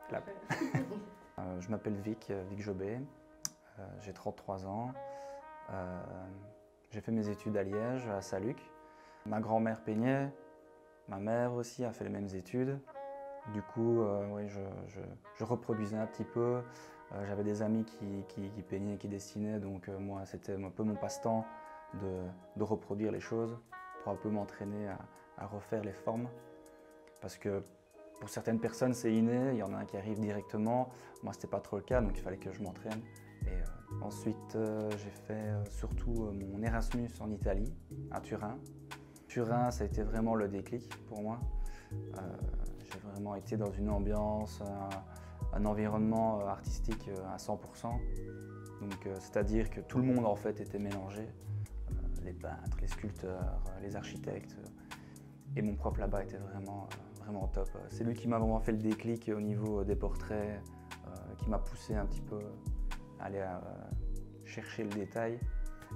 Clap. Je m'appelle Vic Jobé, j'ai 33 ans. J'ai fait mes études à Liège, à Saint-Luc. Ma grand-mère peignait, ma mère aussi a fait les mêmes études. Du coup, oui, je reproduisais un petit peu. J'avais des amis qui peignaient, qui dessinaient, donc moi c'était un peu mon passe-temps de reproduire les choses pour un peu m'entraîner à refaire les formes. Parce que pour certaines personnes c'est inné, il y en a un qui arrive directement. Moi c'était pas trop le cas, donc il fallait que je m'entraîne. Et ensuite j'ai fait surtout mon Erasmus en Italie, à Turin. Turin, ça a été vraiment le déclic pour moi. J'ai vraiment été dans une ambiance, un environnement artistique à 100%. Donc, c'est-à-dire que tout le monde en fait était mélangé. Les peintres, les sculpteurs, les architectes. Et mon prof là-bas était vraiment top. C'est lui qui m'a vraiment fait le déclic au niveau des portraits, qui m'a poussé un petit peu à aller chercher le détail.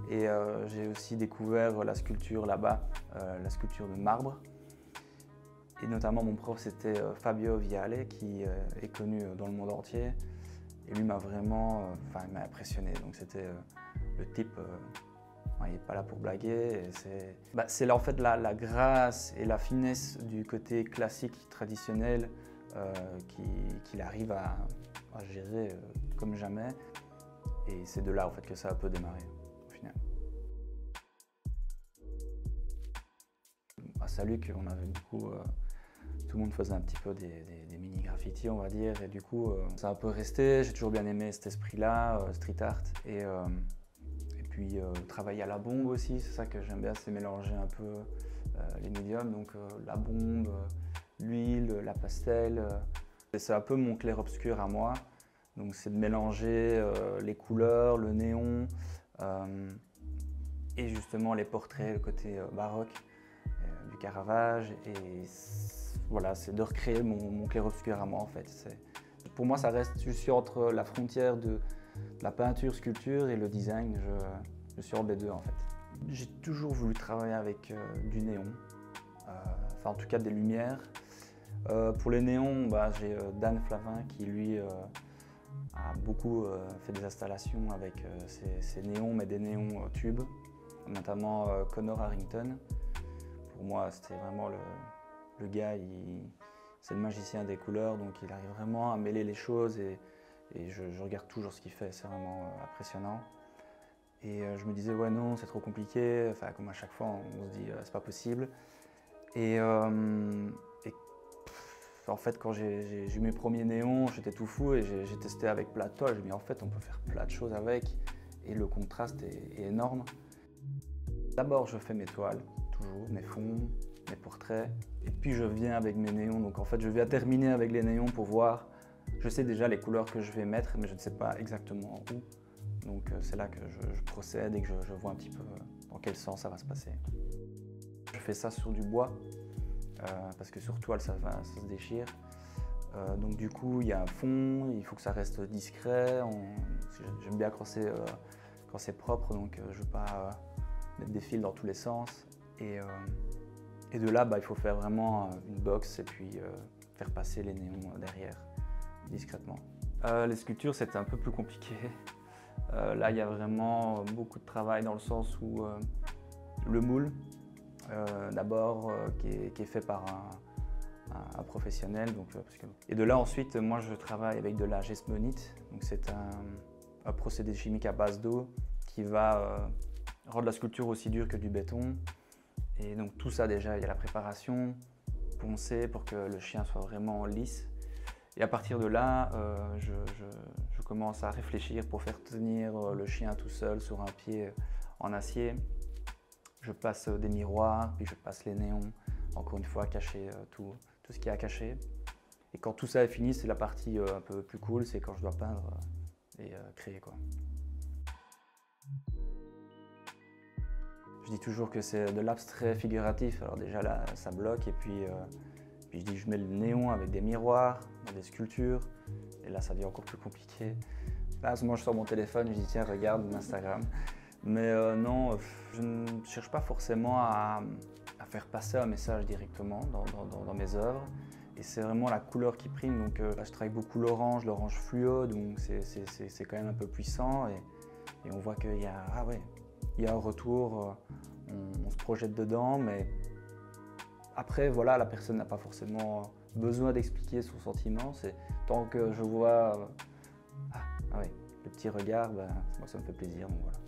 Et j'ai aussi découvert la sculpture là-bas, la sculpture de marbre. Et notamment mon prof c'était Fabio Viale qui est connu dans le monde entier. Et lui m'a vraiment il m'a impressionné. Donc c'était le type, il n'est pas là pour blaguer. C'est en fait la grâce et la finesse du côté classique, traditionnel qu'il arrive à gérer comme jamais. Et c'est de là en fait, que ça a un peu démarré au final. À Saint-Luc, on avait du coup, tout le monde faisait un petit peu des mini-graffitis, on va dire, et du coup, ça a un peu resté. J'ai toujours bien aimé cet esprit-là, street art, et puis travailler à la bombe aussi, c'est ça que j'aime bien, c'est mélanger un peu les médiums, donc la bombe, l'huile, la pastel. C'est un peu mon clair-obscur à moi, donc c'est de mélanger les couleurs, le néon, et justement les portraits, le côté baroque. Du Caravage, et voilà, c'est de recréer mon clair-obscur à moi en fait. Pour moi ça reste, je suis entre la frontière de la peinture, sculpture et le design, je suis entre les deux en fait. J'ai toujours voulu travailler avec du néon, enfin en tout cas des lumières. Pour les néons, j'ai Dan Flavin qui lui a beaucoup fait des installations avec ces néons, mais des néons tubes, notamment Connor Harrington. Pour moi, c'était vraiment le gars, c'est le magicien des couleurs, donc il arrive vraiment à mêler les choses et je regarde toujours ce qu'il fait, c'est vraiment impressionnant. Et je me disais, ouais non, c'est trop compliqué, enfin comme à chaque fois on se dit, c'est pas possible. Et en fait, quand j'ai eu mes premiers néons, j'étais tout fou et j'ai testé avec plein de toiles, j'ai dit en fait on peut faire plein de choses avec et le contraste est énorme. D'abord je fais mes toiles, toujours, mes fonds, mes portraits, et puis je viens avec mes néons. Donc en fait, je viens terminer avec les néons pour voir. Je sais déjà les couleurs que je vais mettre, mais je ne sais pas exactement où. Donc c'est là que je procède et que je vois un petit peu dans quel sens ça va se passer. Je fais ça sur du bois, parce que sur toile, ça se déchire. Donc du coup, il y a un fond, il faut que ça reste discret. J'aime bien quand c'est propre, donc je ne veux pas mettre des fils dans tous les sens. Et de là, il faut faire vraiment une box et puis faire passer les néons derrière, discrètement. Les sculptures, c'était un peu plus compliqué. Là, il y a vraiment beaucoup de travail dans le sens où le moule, d'abord, qui est fait par un professionnel. Et de là, ensuite, moi, je travaille avec de la gespmonite. Donc, c'est un procédé chimique à base d'eau qui va rendre la sculpture aussi dure que du béton. Et donc tout ça déjà, il y a la préparation, poncer pour que le chien soit vraiment lisse. Et à partir de là, je commence à réfléchir pour faire tenir le chien tout seul sur un pied en acier. Je passe des miroirs, puis je passe les néons, encore une fois cacher tout ce qu'il y a à cacher. Et quand tout ça est fini, c'est la partie un peu plus cool, c'est quand je dois peindre et créer quoi. Je dis toujours que c'est de l'abstrait figuratif, alors déjà là ça bloque et puis je dis je mets le néon avec des miroirs, dans des sculptures et là ça devient encore plus compliqué. Là moi je sors mon téléphone, je dis tiens regarde mon Instagram. Mais non, je ne cherche pas forcément à faire passer un message directement dans mes œuvres Et c'est vraiment la couleur qui prime. Donc là, je travaille beaucoup l'orange fluo, donc c'est quand même un peu puissant. Et on voit qu'il y a, il y a un retour, on se projette dedans, mais après, voilà, la personne n'a pas forcément besoin d'expliquer son sentiment. C'est tant que je vois le petit regard, moi ça me fait plaisir. Donc voilà.